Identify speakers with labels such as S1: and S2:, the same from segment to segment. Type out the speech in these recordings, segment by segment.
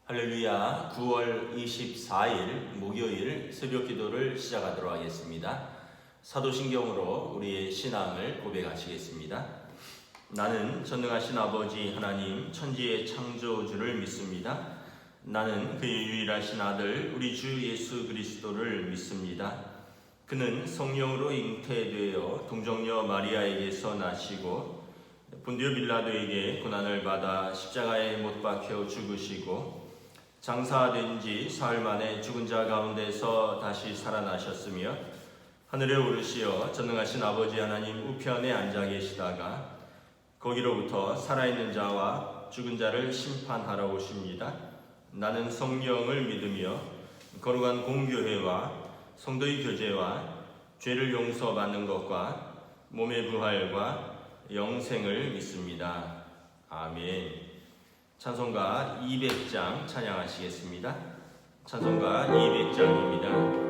S1: 할렐루야. 9월 24일 목요일 새벽 기도를 시작하도록 하겠습니다. 사도신경으로 우리의 신앙을 고백하시겠습니다. 나는 전능하신 아버지 하나님 천지의 창조주를 믿습니다. 나는 그의 유일하신 아들 우리 주 예수 그리스도를 믿습니다. 그는 성령으로 잉태되어 동정녀 마리아에게서 나시고 본디오 빌라도에게 고난을 받아 십자가에 못 박혀 죽으시고 장사된 지 사흘 만에 죽은 자 가운데서 다시 살아나셨으며 하늘에 오르시어 전능하신 아버지 하나님 우편에 앉아 계시다가 거기로부터 살아있는 자와 죽은 자를 심판하러 오십니다. 나는 성령을 믿으며 거룩한 공교회와 성도의 교제와 죄를 용서받는 것과 몸의 부활과 영생을 믿습니다. 아멘. 찬송가 200장 찬양하시겠습니다. 찬송가 200장입니다.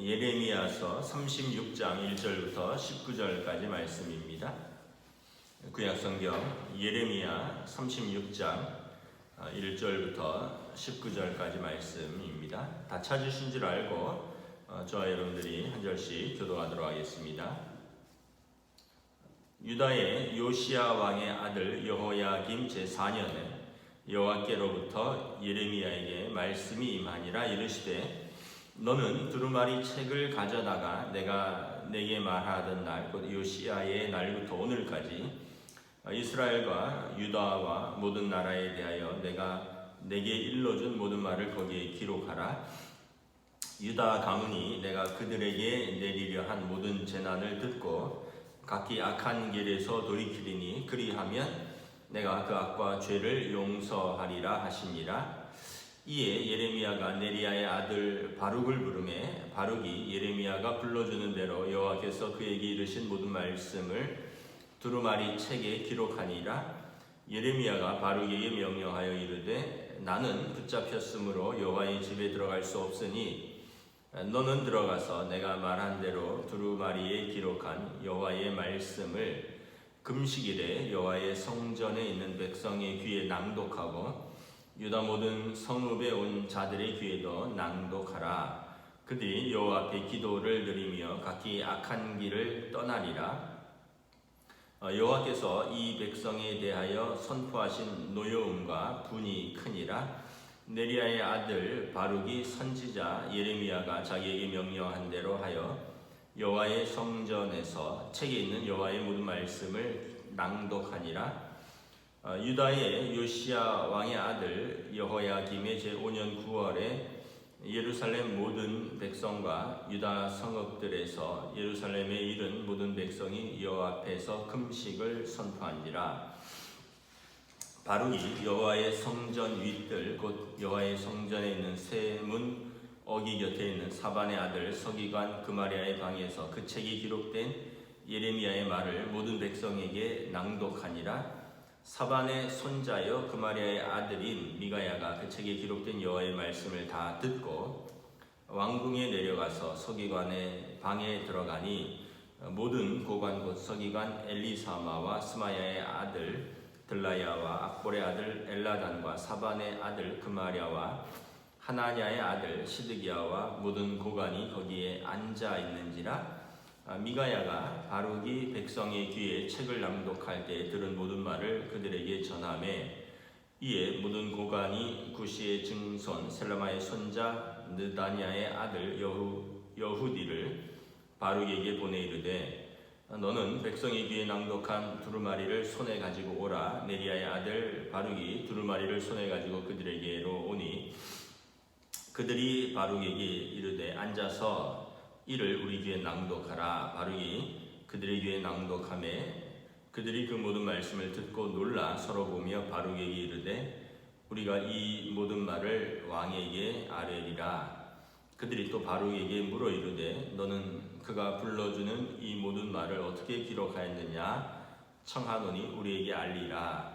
S1: 예레미야서 36장 1절부터 19절까지 말씀입니다. 구약성경 예레미야 36장 1절부터 19절까지 말씀입니다. 다 찾으신 줄 알고 저와 여러분들이 한 절씩 교독하도록 하겠습니다. 유다의 요시야 왕의 아들 여호야김 제4년에 여호와께로부터 예레미야에게 말씀이 임하니라. 이르시되 너는 두루마리 책을 가져다가 내가 내게 말하던 날, 곧 요시야의 날부터 오늘까지 이스라엘과 유다와 모든 나라에 대하여 내가 내게 일러준 모든 말을 거기에 기록하라. 유다 가문이 내가 그들에게 내리려 한 모든 재난을 듣고 각기 악한 길에서 돌이키리니 그리하면 내가 그 악과 죄를 용서하리라 하시니라. 이에 예레미야가 네리야의 아들 바룩을 부르매 바룩이 예레미야가 불러주는 대로 여호와께서 그에게 이르신 모든 말씀을 두루마리 책에 기록하니라. 예레미야가 바룩에게 명령하여 이르되 나는 붙잡혔으므로 여호와의 집에 들어갈 수 없으니 너는 들어가서 내가 말한 대로 두루마리에 기록한 여호와의 말씀을 금식일에 여호와의 성전에 있는 백성의 귀에 낭독하고 유다 모든 성읍에 온 자들의 귀에도 낭독하라. 그들이 여호와 앞에 기도를 드리며 각기 악한 길을 떠나리라. 여호와께서 이 백성에 대하여 선포하신 노여움과 분이 크니라. 네리야의 아들 바룩이 선지자 예레미야가 자기에게 명령한 대로 하여 여호와의 성전에서 책에 있는 여호와의 모든 말씀을 낭독하니라. 유다의 요시야 왕의 아들 여호야김의 제5년 9월에 예루살렘 모든 백성과 유다 성읍들에서 예루살렘에 이른 모든 백성이 여호와 앞에서 금식을 선포하니라. 바룩이 여호와의 성전 윗들 곧 여호와의 성전에 있는 세 문 어기 곁에 있는 사반의 아들 서기관 그마리아의 방에서 그 책이 기록된 예레미야의 말을 모든 백성에게 낭독하니라. 사반의 손자여 그마리아의 아들인 미가야가 그 책에 기록된 여호와의 말씀을 다 듣고 왕궁에 내려가서 서기관의 방에 들어가니 모든 고관 곧 서기관 엘리사마와 스마야의 아들 들라야와 악볼의 아들 엘라단과 사반의 아들 그마랴와 하나냐의 아들 시드기야와 모든 고관이 거기에 앉아 있는지라. 미가야가 바룩이 백성의 귀에 책을 낭독할 때 들은 모든 말을 그들에게 전하매 이에 모든 고관이 구시의 증손 셀라마의 손자 느다냐의 아들 여후디를 바룩에게 보내 이르되 너는 백성의 귀에 낭독한 두루마리를 손에 가지고 오라. 네리야의 아들 바룩이 두루마리를 손에 가지고 그들에게로 오니 그들이 바룩에게 이르되 앉아서 이를 우리 귀에 낭독하라. 바룩이 그들의 귀에 낭독하매 그들이 그 모든 말씀을 듣고 놀라 서로 보며 바룩에게 이르되 우리가 이 모든 말을 왕에게 아뢰리라. 그들이 또 바룩에게 물어 이르되 너는 그가 불러주는 이 모든 말을 어떻게 기록하였느냐 청하노니 우리에게 알리라.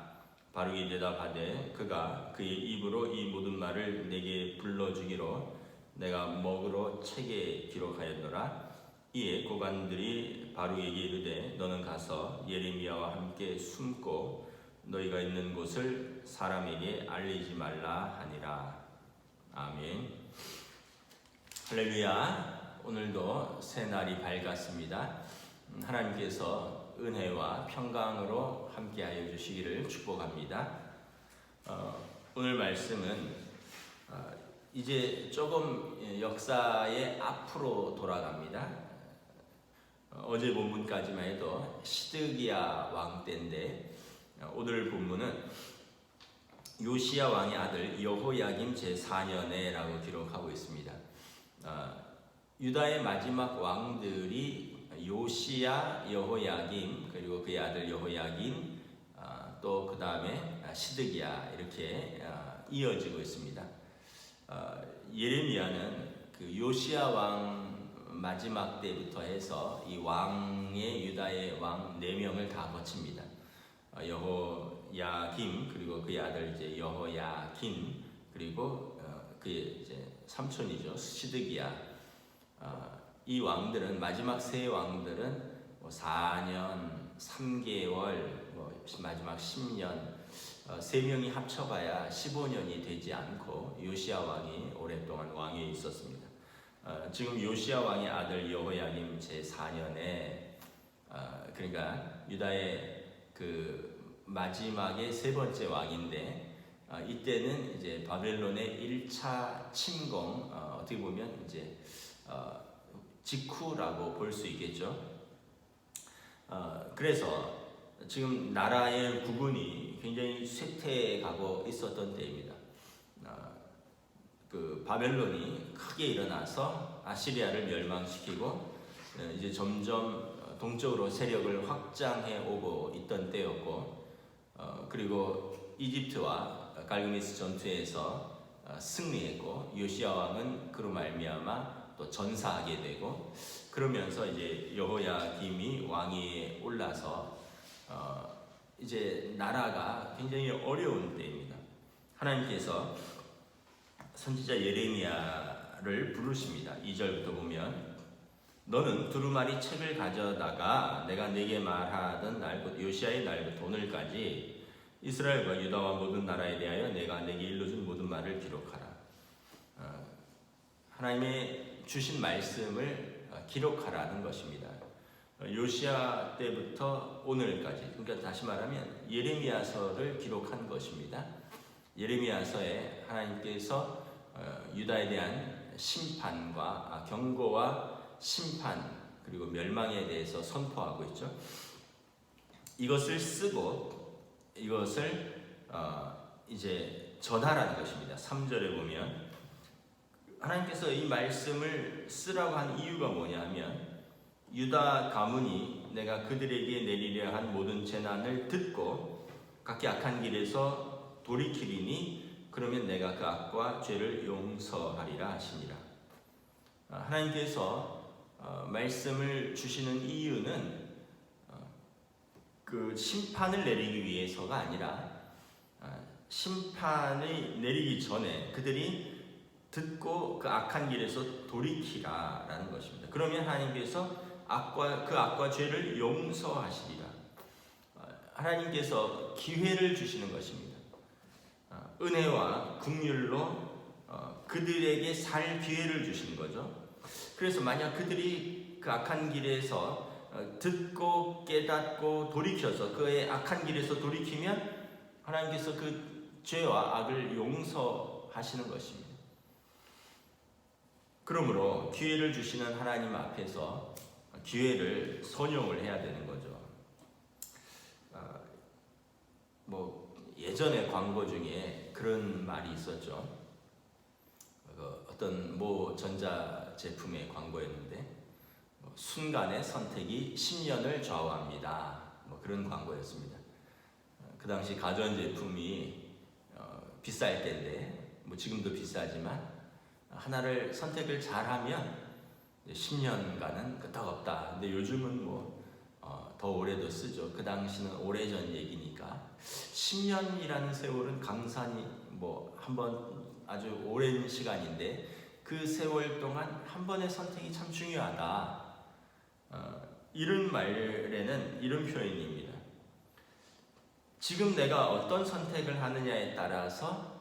S1: 바룩이 대답하되 그가 그의 입으로 이 모든 말을 내게 불러주기로 내가 먹으로 책에 기록하였노라. 이에 고관들이 바룩에게 이르되 너는 가서 예레미야와 함께 숨고 너희가 있는 곳을 사람에게 알리지 말라 하니라. 아멘. 할렐루야. 오늘도 새날이 밝았습니다. 하나님께서 은혜와 평강으로 함께하여 주시기를 축복합니다. 오늘 말씀은 이제 조금 역사의 앞으로 돌아갑니다. 어제 본문까지만 해도 시드기야 왕 때인데 오늘 본문은 요시야 왕의 아들 여호야김 제4년에라고 기록하고 있습니다. 유다의 마지막 왕들이 요시야, 여호야김, 그리고 그의 아들 여호야김, 또 그 다음에 시드기야 이렇게 이어지고 있습니다. 예레미야는 그 요시야 왕 마지막 때부터 해서 이 왕의 유다의 왕 4명을 다 거칩니다. 여호야김 그리고 그의 아들 이제 여호야긴 그리고 그의 이제 삼촌이죠 시드기야. 이 왕들은 마지막 세 왕들은 4년, 3개월, 마지막 10년, 3명이 합쳐봐야 15년이 되지 않고 요시야 왕이 오랫동안 왕위에 있었습니다. 지금 요시야 왕의 아들 여호야김 제4년에 그러니까 유다의 그 마지막의 세 번째 왕인데 이때는 이제 바벨론의 1차 침공 어떻게 보면 이제 직후라고 볼 수 있겠죠. 그래서 지금 나라의 구분이 굉장히 쇠퇴가고 있었던 때입니다. 그 바벨론이 크게 일어나서 아시리아를 멸망시키고 이제 점점 동쪽으로 세력을 확장해 오고 있던 때였고, 그리고 이집트와 갈그미스 전투에서 승리했고, 요시야 왕은 그로 말미암아 또 전사하게 되고, 그러면서 이제 여호야김이 왕위에 올라서 이제 나라가 굉장히 어려운 때입니다. 하나님께서 선지자 예레미야를 부르십니다. 2절부터 보면, 너는 두루마리 책을 가져다가 내가 네게 말하던 날부터 요시야의 날부터 오늘까지 이스라엘과 유다와 모든 나라에 대하여 내가 네게 일러준 모든 말을 기록하라. 하나님의 주신 말씀을 기록하라는 것입니다. 요시야 때부터 오늘까지, 그러니까 다시 말하면 예레미야서를 기록한 것입니다. 예레미야서에 하나님께서 유다에 대한 심판과 경고와 심판 그리고 멸망에 대해서 선포하고 있죠. 이것을 쓰고 이것을 이제 전하라는 것입니다. 3절에 보면 하나님께서 이 말씀을 쓰라고 한 이유가 뭐냐면, 유다 가문이 내가 그들에게 내리려 한 모든 재난을 듣고 각기 악한 길에서 돌이키리니 그러면 내가 그 악과 죄를 용서하리라 하시니라. 하나님께서 말씀을 주시는 이유는 그 심판을 내리기 위해서가 아니라, 심판을 내리기 전에 그들이 듣고 그 악한 길에서 돌이키라라는 것입니다. 그러면 하나님께서 그 악과 죄를 용서하시리라. 하나님께서 기회를 주시는 것입니다. 은혜와 긍휼로 그들에게 살 기회를 주시는 거죠. 그래서 만약 그들이 그 악한 길에서 듣고 깨닫고 돌이켜서 그의 악한 길에서 돌이키면 하나님께서 그 죄와 악을 용서하시는 것입니다. 그러므로 기회를 주시는 하나님 앞에서 기회를 선용을 해야 되는 거죠. 예전에 광고 중에 그런 말이 있었죠. 어떤 모 전자 제품의 광고였는데, 순간의 선택이 10년을 좌우합니다. 그런 광고였습니다. 그 당시 가전제품이 비쌀 때인데, 지금도 비싸지만 하나를 선택을 잘하면 10년간은 끄떡없다. 근데 요즘은 더 오래도 쓰죠. 그 당시는 오래전 얘기니까 10년이라는 세월은 강산이 한번 아주 오랜 시간인데, 그 세월 동안 한 번의 선택이 참 중요하다. 이런 말에는 이런 표현입니다. 지금 내가 어떤 선택을 하느냐에 따라서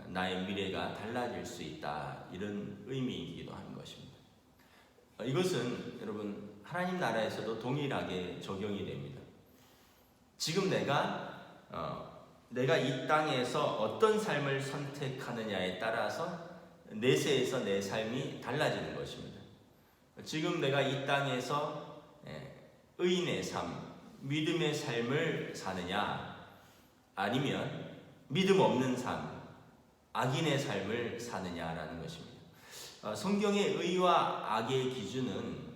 S1: 나의 미래가 달라질 수 있다. 이런 의미이기도 하는 것입니다. 이것은 여러분 하나님 나라에서도 동일하게 적용이 됩니다. 지금 내가 이 땅에서 어떤 삶을 선택하느냐에 따라서 내세에서 내 삶이 달라지는 것입니다. 지금 내가 이 땅에서 의인의 삶, 믿음의 삶을 사느냐, 아니면 믿음 없는 삶, 악인의 삶을 사느냐라는 것입니다. 성경의 의와 악의 기준은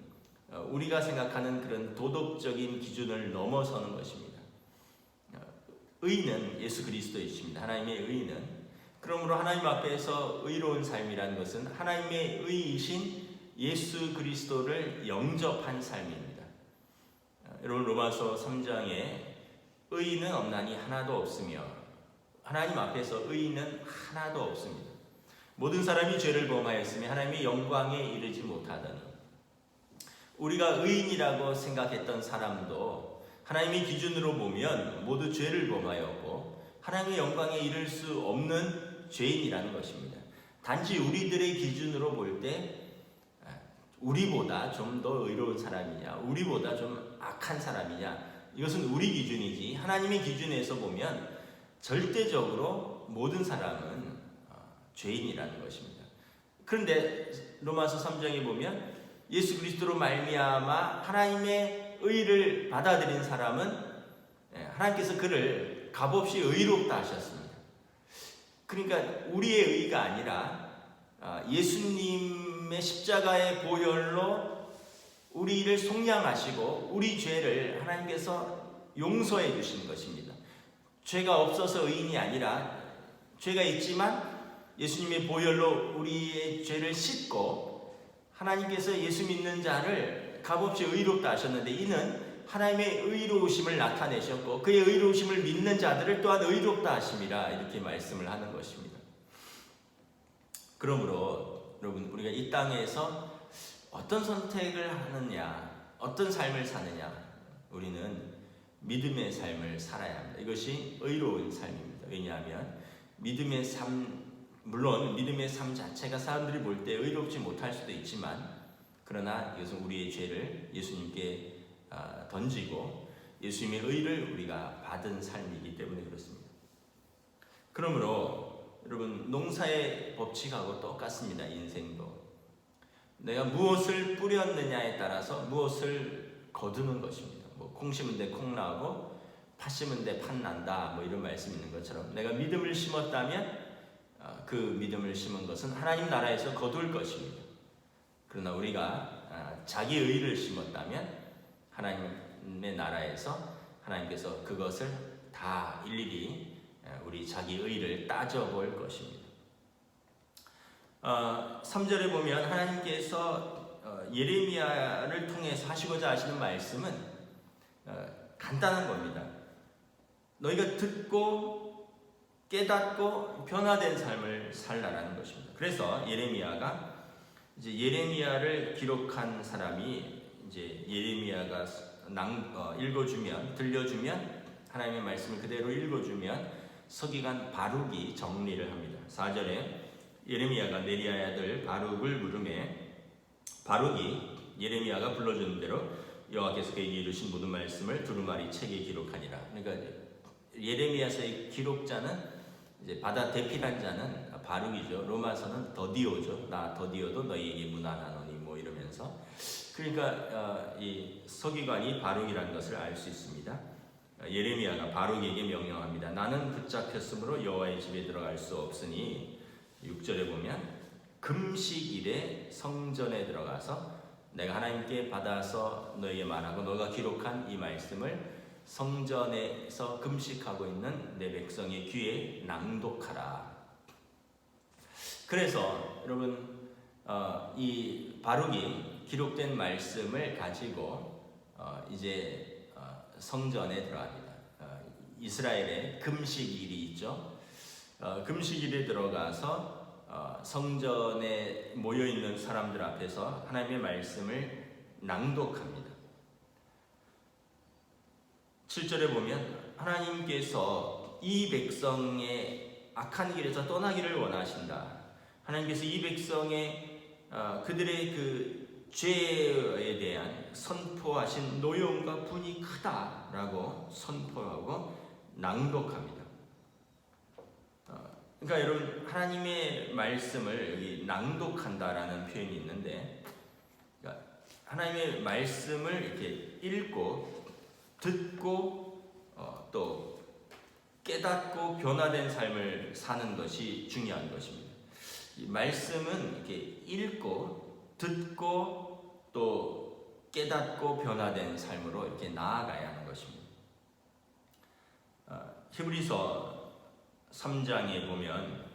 S1: 우리가 생각하는 그런 도덕적인 기준을 넘어서는 것입니다. 의는 예수 그리스도이십니다. 하나님의 의는. 그러므로 하나님 앞에서 의로운 삶이라는 것은 하나님의 의이신 예수 그리스도를 영접한 삶입니다. 여러분, 로마서 3장에 의인은 없나니 하나도 없으며, 하나님 앞에서 의인은 하나도 없습니다. 모든 사람이 죄를 범하였으며 하나님의 영광에 이르지 못하더니, 우리가 의인이라고 생각했던 사람도 하나님의 기준으로 보면 모두 죄를 범하였고 하나님의 영광에 이를 수 없는 죄인이라는 것입니다. 단지 우리들의 기준으로 볼 때 우리보다 좀 더 의로운 사람이냐, 우리보다 좀 악한 사람이냐, 이것은 우리 기준이지 하나님의 기준에서 보면 절대적으로 모든 사람은 죄인이라는 것입니다. 그런데 로마서 3장에 보면 예수 그리스도로 말미암아 하나님의 의를 받아들인 사람은 하나님께서 그를 값없이 의롭다 하셨습니다. 그러니까 우리의 의가 아니라 예수님의 십자가의 보혈로 우리를 속량하시고 우리 죄를 하나님께서 용서해 주시는 것입니다. 죄가 없어서 의인이 아니라 죄가 있지만 예수님의 보혈로 우리의 죄를 씻고 하나님께서 예수 믿는 자를 값없이 의롭다 하셨는데, 이는 하나님의 의로우심을 나타내셨고 그의 의로우심을 믿는 자들을 또한 의롭다 하심이라 이렇게 말씀을 하는 것입니다. 그러므로 여러분, 우리가 이 땅에서 어떤 선택을 하느냐, 어떤 삶을 사느냐, 우리는 믿음의 삶을 살아야 합니다. 이것이 의로운 삶입니다. 왜냐하면 믿음의 삶, 물론 믿음의 삶 자체가 사람들이 볼 때 의롭지 못할 수도 있지만, 그러나 이것은 우리의 죄를 예수님께 던지고 예수님의 의를 우리가 받은 삶이기 때문에 그렇습니다. 그러므로 여러분, 농사의 법칙하고 똑같습니다. 인생도 내가 무엇을 뿌렸느냐에 따라서 무엇을 거두는 것입니다. 콩 심은 데 콩 나고 팥 심은 데 팥 난다, 이런 말씀이 있는 것처럼 내가 믿음을 심었다면 그 믿음을 심은 것은 하나님 나라에서 거둘 것입니다. 그러나 우리가 자기 의를 심었다면 하나님의 나라에서 하나님께서 그것을 다 일일이 우리 자기 의를 따져볼 것입니다. 3절에 보면 하나님께서 예레미야를 통해서 하시고자 하시는 말씀은 간단한 겁니다. 너희가 듣고 깨닫고 변화된 삶을 살라라는 것입니다. 그래서 예레미야가 이제 예레미야를 기록한 사람이 이제 예레미야가 읽어주면, 들려주면, 하나님의 말씀을 그대로 읽어주면 서기관 바룩이 정리를 합니다. 4절에 예레미야가 네리야의 아들 바룩을 부르매 바룩이 예레미야가 불러주는 대로 여호와께서 그에게 이르신 모든 말씀을 두루마리 책에 기록하니라. 그러니까 예레미야서의 기록자는 이제 받아 대필한 자는 바룩이죠. 로마서는 더디오죠. 나 더디오도 너희에게 문안하노니 이러면서, 그러니까 이 서기관이 바룩이라는 것을 알 수 있습니다. 예레미야가 바룩에게 명령합니다. 나는 붙잡혔으므로 여호와의 집에 들어갈 수 없으니 6절에 보면 금식일에 성전에 들어가서 내가 하나님께 받아서 너에게 말하고 너가 기록한 이 말씀을 성전에서 금식하고 있는 내 백성의 귀에 낭독하라. 그래서 여러분, 이 바룩이 기록된 말씀을 가지고 이제 성전에 들어갑니다. 이스라엘의 금식일이 있죠. 금식일에 들어가서 성전에 모여있는 사람들 앞에서 하나님의 말씀을 낭독합니다. 7절에 보면 하나님께서 이 백성의 악한 길에서 떠나기를 원하신다. 하나님께서 이 백성의 그들의 그 죄에 대한 선포하신 노여움과 분이 크다라고 선포하고 낭독합니다. 그러니까 여러분, 하나님의 말씀을 여기 낭독한다라는 표현이 있는데, 그러니까 하나님의 말씀을 이렇게 읽고 듣고 또 깨닫고 변화된 삶을 사는 것이 중요한 것입니다. 이 말씀은 이렇게 읽고 듣고 또 깨닫고 변화된 삶으로 이렇게 나아가야 하는 것입니다. 히브리서 3장에 보면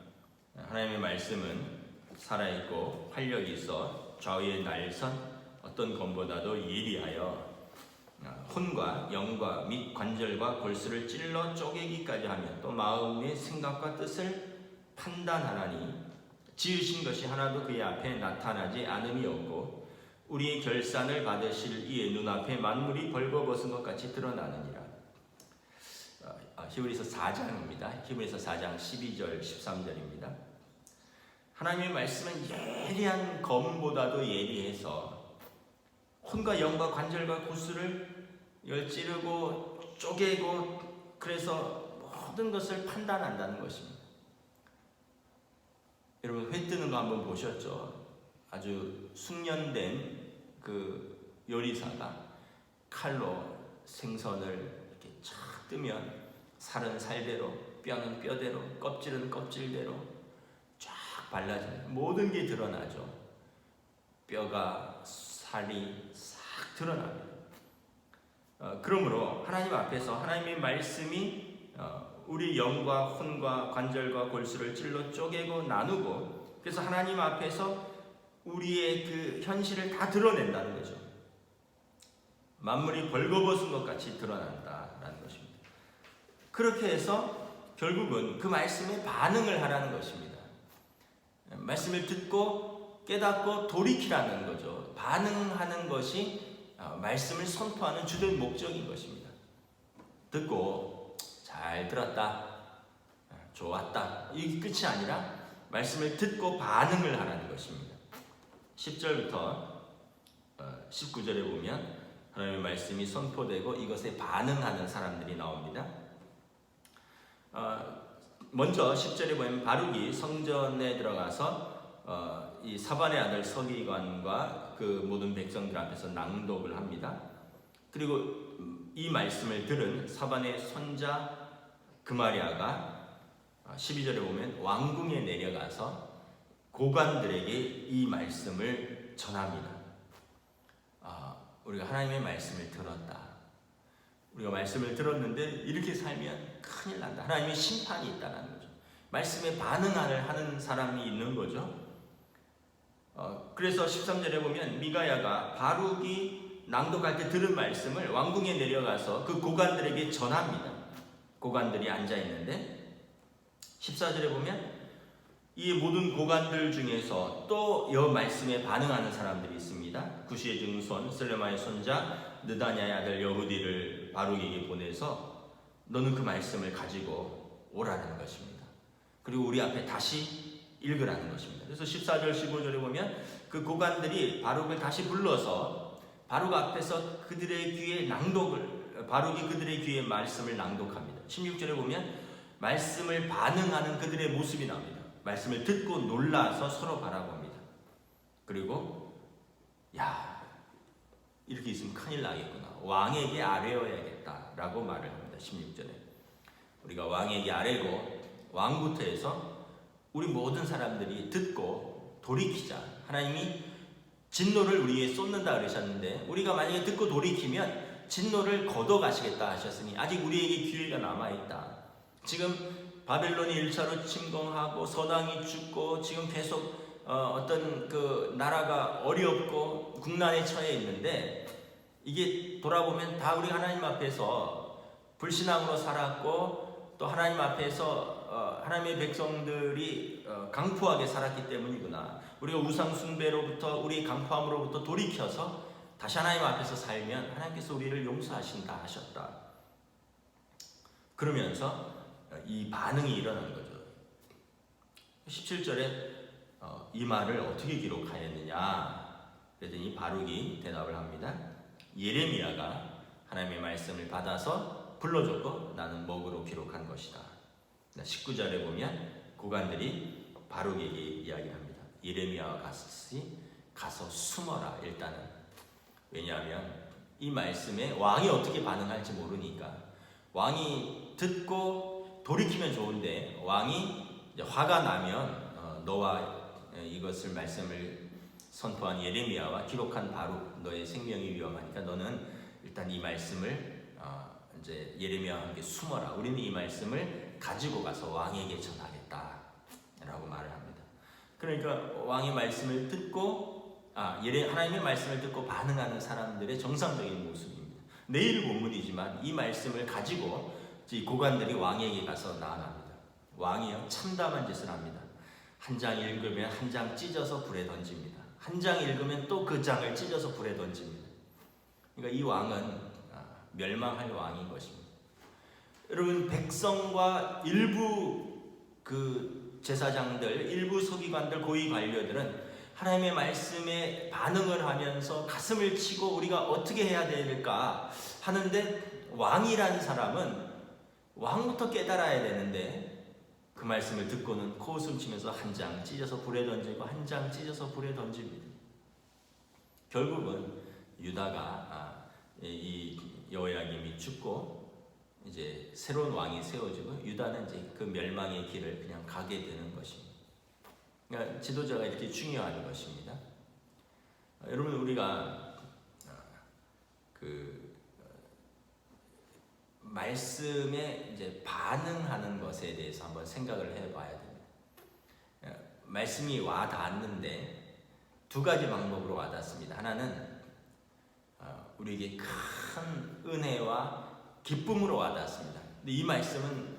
S1: 하나님의 말씀은 살아있고 활력이 있어 좌우의 날선 어떤 검보다도 예리하여 혼과 영과 및 관절과 골수를 찔러 쪼개기까지 하며 또 마음의 생각과 뜻을 판단하나니 지으신 것이 하나도 그의 앞에 나타나지 않음이 없고 우리의 결산을 받으실 이의 눈앞에 만물이 벌거벗은 것 같이 드러나느니라. 히브리서 4장입니다. 히브리서 4장 12절 13절입니다. 하나님의 말씀은 예리한 검보다도 예리해서 혼과 영과 관절과 골수를 찌르고 쪼개고 그래서 모든 것을 판단한다는 것입니다. 여러분 회 뜨는 거 한번 보셨죠? 아주 숙련된 그 요리사가 칼로 생선을 이렇게 쫙 뜨면 살은 살대로, 뼈는 뼈대로, 껍질은 껍질대로 쫙 발라져요. 모든 게 드러나죠. 뼈가, 살이 싹 드러납니다. 그러므로 하나님 앞에서 하나님의 말씀이 우리 영과 혼과 관절과 골수를 찔러 쪼개고 나누고, 그래서 하나님 앞에서 우리의 그 현실을 다 드러낸다는 거죠. 만물이 벌거벗은 것 같이 드러난다라는 것입니다. 그렇게 해서 결국은 그 말씀에 반응을 하라는 것입니다. 말씀을 듣고 깨닫고 돌이키라는 거죠. 반응하는 것이 말씀을 선포하는 주된 목적인 것입니다. 듣고 잘 들었다, 좋았다, 이게 끝이 아니라 말씀을 듣고 반응을 하라는 것입니다. 10절부터 19절에 보면 하나님의 말씀이 선포되고 이것에 반응하는 사람들이 나옵니다. 먼저 10절에 보면 바룩이 성전에 들어가서 이 사반의 아들 서기관과 그 모든 백성들 앞에서 낭독을 합니다. 그리고 이 말씀을 들은 사반의 손자 그마리아가 12절에 보면 왕궁에 내려가서 고관들에게 이 말씀을 전합니다. 우리가 하나님의 말씀을 들었다. 우리가 말씀을 들었는데 이렇게 살면 큰일 난다. 하나님의 심판이 있다는 거죠. 말씀에 반응을 하는 사람이 있는 거죠. 그래서 13절에 보면 미가야가 바룩이 낭독할 때 들은 말씀을 왕궁에 내려가서 그 고관들에게 전합니다. 고관들이 앉아 있는데 14절에 보면 이 모든 고관들 중에서 또 이 말씀에 반응하는 사람들이 있습니다. 구시의 증손 슬레마의 손자 느다냐의 아들 여후디를 바룩에게 보내서 너는 그 말씀을 가지고 오라는 것입니다. 그리고 우리 앞에 다시 읽으라는 것입니다. 그래서 14절 15절에 보면 그 고관들이 바룩을 다시 불러서 바룩 앞에서 그들의 귀에 바룩이 그들의 귀에 말씀을 낭독합니다. 16절에 보면 말씀을 반응하는 그들의 모습이 나옵니다. 말씀을 듣고 놀라서 서로 바라봅니다. 그리고 이렇게 있으면 큰일 나겠구나. 왕에게 아뢰어야겠다라고 말을 합니다. 16절에 우리가 왕에게 아뢰고 왕부터 해서 우리 모든 사람들이 듣고 돌이키자. 하나님이 진노를 우리에게 쏟는다 그러셨는데 우리가 만약에 듣고 돌이키면 진노를 걷어가시겠다 하셨으니 아직 우리에게 기회가 남아있다. 지금 바벨론이 1차로 침공하고 서당이 죽고 지금 계속 어떤 그 나라가 어렵고 국난에 처해 있는데 이게 돌아보면 다 우리 하나님 앞에서 불신앙으로 살았고 또 하나님 앞에서 하나님의 백성들이 강포하게 살았기 때문이구나. 우리가 우상 숭배로부터 우리 강포함으로부터 돌이켜서 다시 하나님 앞에서 살면 하나님께서 우리를 용서하신다 하셨다. 그러면서 이 반응이 일어난 거죠. 17절에 이 말을 어떻게 기록하였느냐 그랬더니 바룩이 대답을 합니다. 예레미야가 하나님의 말씀을 받아서 불러줬고 나는 먹으로 기록한 것이다. 19절에 보면 고관들이 바룩에게 이야기합니다. 예레미야와 같이 가서 숨어라. 일단은 왜냐하면 이 말씀에 왕이 어떻게 반응할지 모르니까 왕이 듣고 돌이키면 좋은데 왕이 이제 화가 나면 너와 이것을 말씀을 선포한 예레미야와 기록한 바룩 너의 생명이 위험하니까 너는 일단 이 말씀을 이제 예레미야와 함께 숨어라. 우리는 이 말씀을 가지고 가서 왕에게 전하겠다라고 말을 합니다. 그러니까 왕의 말씀을 듣고 하나님의 말씀을 듣고 반응하는 사람들의 정상적인 모습입니다. 내일 본문이지만 이 말씀을 가지고 이 고관들이 왕에게 가서 나아갑니다. 왕이요 참담한 짓을 합니다. 한 장 읽으면 한 장 찢어서 불에 던집니다. 한 장 읽으면 또 그 장을 찢어서 불에 던집니다. 그러니까 이 왕은 멸망할 왕인 것입니다. 여러분 백성과 일부 그 제사장들, 일부 서기관들, 고위 관료들은 하나님의 말씀에 반응을 하면서 가슴을 치고 우리가 어떻게 해야 될까 하는데 왕이라는 사람은 왕부터 깨달아야 되는데 그 말씀을 듣고는 코웃음 치면서 한 장 찢어서 불에 던지고 한 장 찢어서 불에 던집니다. 결국은 유다가 이 여호야김이 죽고 이제 새로운 왕이 세워지고 유다는 이제 그 멸망의 길을 그냥 가게 되는 것입니다. 그러니까 지도자가 이렇게 중요한 것입니다. 여러분, 우리가 그 말씀에 이제 반응하는 것에 대해서 한번 생각을 해봐야 됩니다. 말씀이 와 닿았는데 두 가지 방법으로 와 닿습니다. 하나는 우리에게 큰 은혜와 기쁨으로 와 닿습니다. 근데 이 말씀은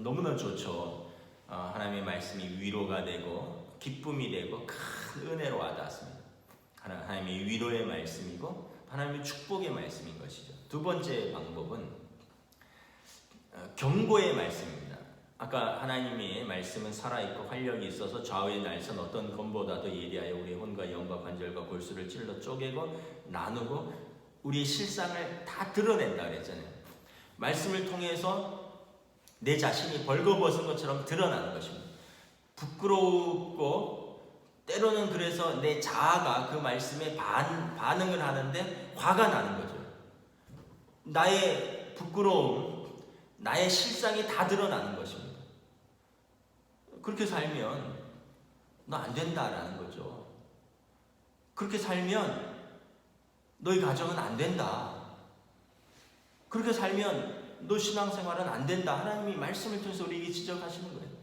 S1: 너무나 좋죠. 하나님의 말씀이 위로가 되고 기쁨이 되고 큰 은혜로 와 닿습니다. 하나님의 위로의 말씀이고 하나님의 축복의 말씀인 것이죠. 두 번째 방법은 경고의 말씀입니다. 아까 하나님의 말씀은 살아있고 활력이 있어서 좌우의 날선 어떤 검보다도 예리하여 우리의 혼과 영과 관절과 골수를 찔러 쪼개고 나누고 우리의 실상을 다 드러낸다 그랬잖아요. 말씀을 통해서 내 자신이 벌거벗은 것처럼 드러나는 것입니다. 부끄럽고 때로는 그래서 내 자아가 그 말씀에 반응을 하는데 화가 나는 거죠. 나의 부끄러움, 나의 실상이 다 드러나는 것입니다. 그렇게 살면 너 안 된다라는 거죠. 그렇게 살면 너희 가정은 안 된다. 그렇게 살면 너 신앙생활은 안 된다. 하나님이 말씀을 통해서 우리에게 지적하시는 거예요.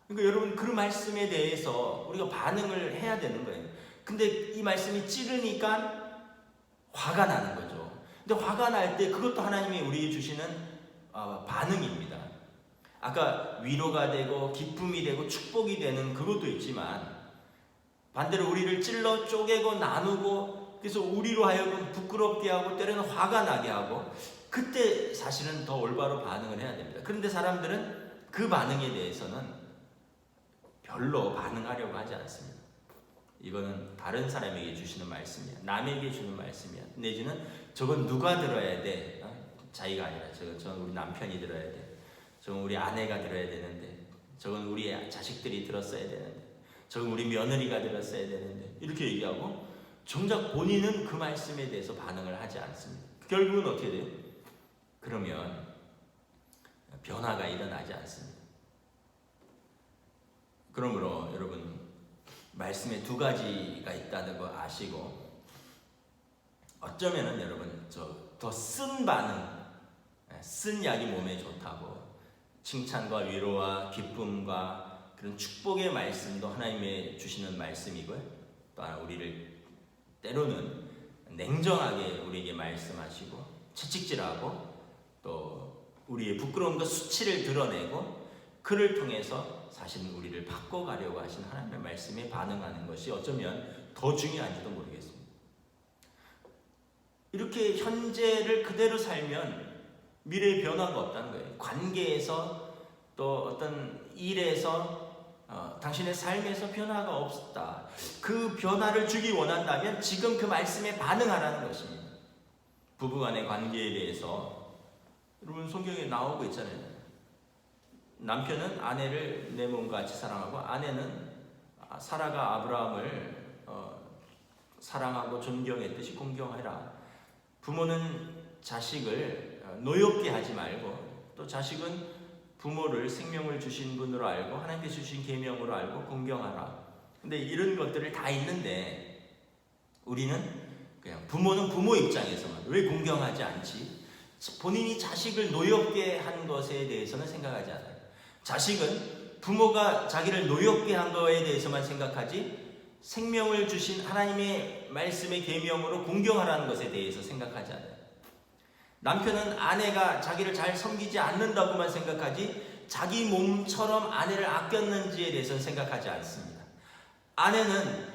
S1: 그러니까 여러분, 그 말씀에 대해서 우리가 반응을 해야 되는 거예요. 근데 이 말씀이 찌르니까 화가 나는 거죠. 근데 화가 날 때 그것도 하나님이 우리에게 주시는 반응입니다. 아까 위로가 되고 기쁨이 되고 축복이 되는 그것도 있지만 반대로 우리를 찔러 쪼개고 나누고 그래서 우리로 하여금 부끄럽게 하고 때로는 화가 나게 하고 그때 사실은 더 올바로 반응을 해야 됩니다. 그런데 사람들은 그 반응에 대해서는 별로 반응하려고 하지 않습니다. 이거는 다른 사람에게 주시는 말씀이야. 남에게 주는 말씀이야. 내지는 저건 누가 들어야 돼? 자기가 아니라 저건 우리 남편이 들어야 돼. 저건 우리 아내가 들어야 되는데. 저건 우리 자식들이 들었어야 되는데. 저건 우리 며느리가 들었어야 되는데. 이렇게 얘기하고 정작 본인은 그 말씀에 대해서 반응을 하지 않습니다. 결국은 어떻게 돼요? 그러면 변화가 일어나지 않습니다. 그러므로 여러분, 말씀에 두 가지가 있다는 거 아시고 어쩌면은 여러분 더 쓴 반응, 쓴 약이 몸에 좋다고 칭찬과 위로와 기쁨과 그런 축복의 말씀도 하나님의 주시는 말씀이고요. 또한 우리를 때로는 냉정하게 우리에게 말씀하시고 채찍질하고 또 우리의 부끄러움과 수치를 드러내고 그를 통해서 사실은 우리를 바꿔가려고 하신 하나님의 말씀에 반응하는 것이 어쩌면 더 중요한지도 모르겠습니다. 이렇게 현재를 그대로 살면 미래의 변화가 없다는 거예요. 관계에서 또 어떤 일에서 당신의 삶에서 변화가 없다. 그 변화를 주기 원한다면 지금 그 말씀에 반응하라는 것입니다. 부부간의 관계에 대해서 여러분 성경에 나오고 있잖아요. 남편은 아내를 내 몸과 같이 사랑하고 아내는 사라가 아브라함을 사랑하고 존경했듯이 공경하라. 부모는 자식을 노엽게 하지 말고 또 자식은 부모를 생명을 주신 분으로 알고 하나님께 주신 계명으로 알고 공경하라. 근데 이런 것들을 다 있는데 우리는 그냥 부모는 부모 입장에서만 왜 공경하지 않지? 본인이 자식을 노엽게 한 것에 대해서는 생각하지 않아요. 자식은 부모가 자기를 노엽게 한 것에 대해서만 생각하지 생명을 주신 하나님의 말씀의 계명으로 공경하라는 것에 대해서 생각하지 않아요. 남편은 아내가 자기를 잘 섬기지 않는다고만 생각하지 자기 몸처럼 아내를 아꼈는지에 대해서는 생각하지 않습니다. 아내는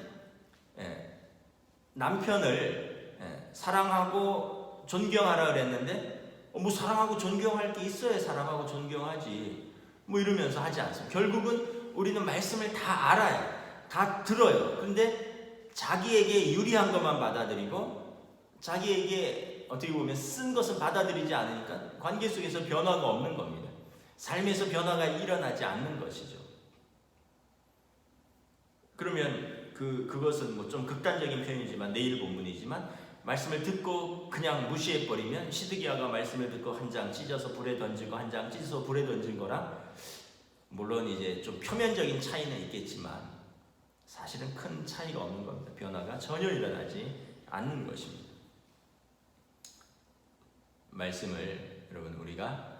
S1: 남편을 사랑하고 존경하라 그랬는데 뭐 사랑하고 존경할 게 있어야 사랑하고 존경하지 뭐 이러면서 하지 않습니다. 결국은 우리는 말씀을 다 알아요. 다 들어요. 근데 자기에게 유리한 것만 받아들이고 자기에게 어떻게 보면 쓴 것은 받아들이지 않으니까 관계 속에서 변화가 없는 겁니다. 삶에서 변화가 일어나지 않는 것이죠. 그러면 그것은 뭐 좀 극단적인 표현이지만 내일 본문이지만 말씀을 듣고 그냥 무시해버리면 시드기야가 말씀을 듣고 한 장 찢어서 불에 던지고 한 장 찢어서 불에 던진 거랑 물론 이제 좀 표면적인 차이는 있겠지만 사실은 큰 차이가 없는 겁니다. 변화가 전혀 일어나지 않는 것입니다. 말씀을 여러분 우리가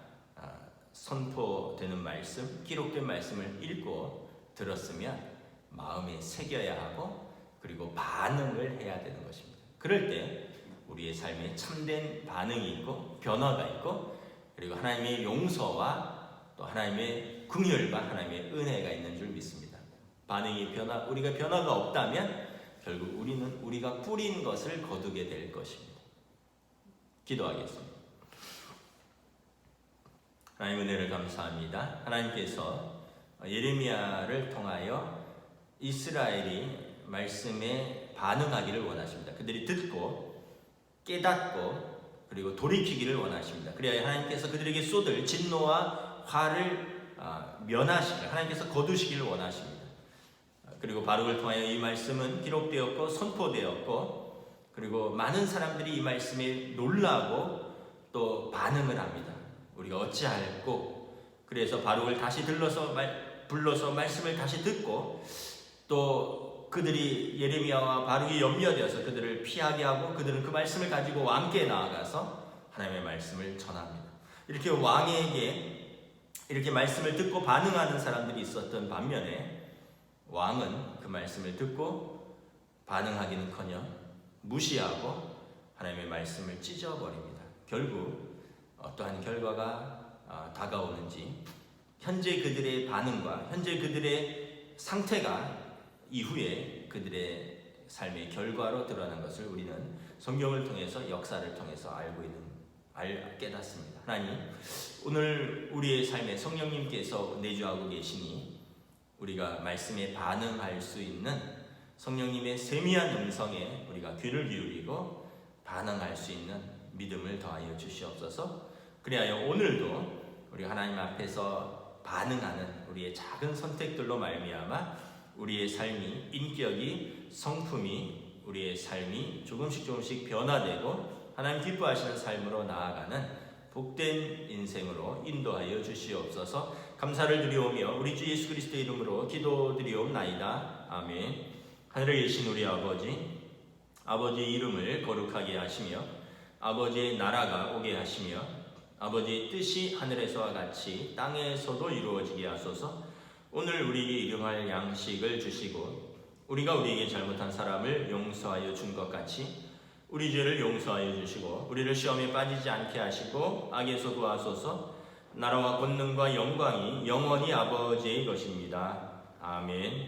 S1: 선포되는 말씀, 기록된 말씀을 읽고 들었으면 마음에 새겨야 하고 그리고 반응을 해야 되는 것입니다. 그럴 때 우리의 삶에 참된 반응이 있고 변화가 있고 그리고 하나님의 용서와 또 하나님의 긍휼과 하나님의 은혜가 있는 줄 믿습니다. 우리가 변화가 없다면 결국 우리는 우리가 뿌린 것을 거두게 될 것입니다. 기도하겠습니다. 하나님 은혜를 감사합니다. 하나님께서 예레미야를 통하여 이스라엘이 말씀에 반응하기를 원하십니다. 그들이 듣고 깨닫고 그리고 돌이키기를 원하십니다. 그래야 하나님께서 그들에게 쏟을 진노와 화를 면하시기를 하나님께서 거두시기를 원하십니다. 그리고 바룩을 통하여 이 말씀은 기록되었고 선포되었고 그리고 많은 사람들이 이 말씀에 놀라고 또 반응을 합니다. 우리가 어찌할꼬 그래서 바룩을 다시 불러서 말씀을 다시 듣고 또 그들이 예레미야와 바룩이 염려되어서 그들을 피하게 하고 그들은 그 말씀을 가지고 왕께 나아가서 하나님의 말씀을 전합니다. 이렇게 왕에게 이렇게 말씀을 듣고 반응하는 사람들이 있었던 반면에 왕은 그 말씀을 듣고 반응하기는커녕 무시하고 하나님의 말씀을 찢어버립니다. 결국 어떠한 결과가 다가오는지 현재 그들의 반응과 현재 그들의 상태가 이후에 그들의 삶의 결과로 드러나는 것을 우리는 성경을 통해서 역사를 통해서 깨닫습니다. 하나님, 오늘 우리의 삶에 성령님께서 내주하고 계시니 우리가 말씀에 반응할 수 있는 성령님의 세미한 음성에 우리가 귀를 기울이고 반응할 수 있는 믿음을 더하여 주시옵소서. 그리하여 오늘도 우리 하나님 앞에서 반응하는 우리의 작은 선택들로 말미암아 우리의 삶이 인격이 성품이 우리의 삶이 조금씩 변화되고 하나님 기뻐하시는 삶으로 나아가는 복된 인생으로 인도하여 주시옵소서. 감사를 드리오며 우리 주 예수 그리스도의 이름으로 기도드리옵나이다. 아멘. 하늘에 계신 우리 아버지의 이름을 거룩하게 하시며 아버지의 나라가 오게 하시며 아버지의 뜻이 하늘에서와 같이 땅에서도 이루어지게 하소서. 오늘 우리에게 일용할 양식을 주시고 우리가 우리에게 잘못한 사람을 용서하여 준 것 같이 우리 죄를 용서하여 주시고 우리를 시험에 빠지지 않게 하시고 악에서 구하소서. 나라와 권능과 영광이 영원히 아버지의 것입니다. 아멘.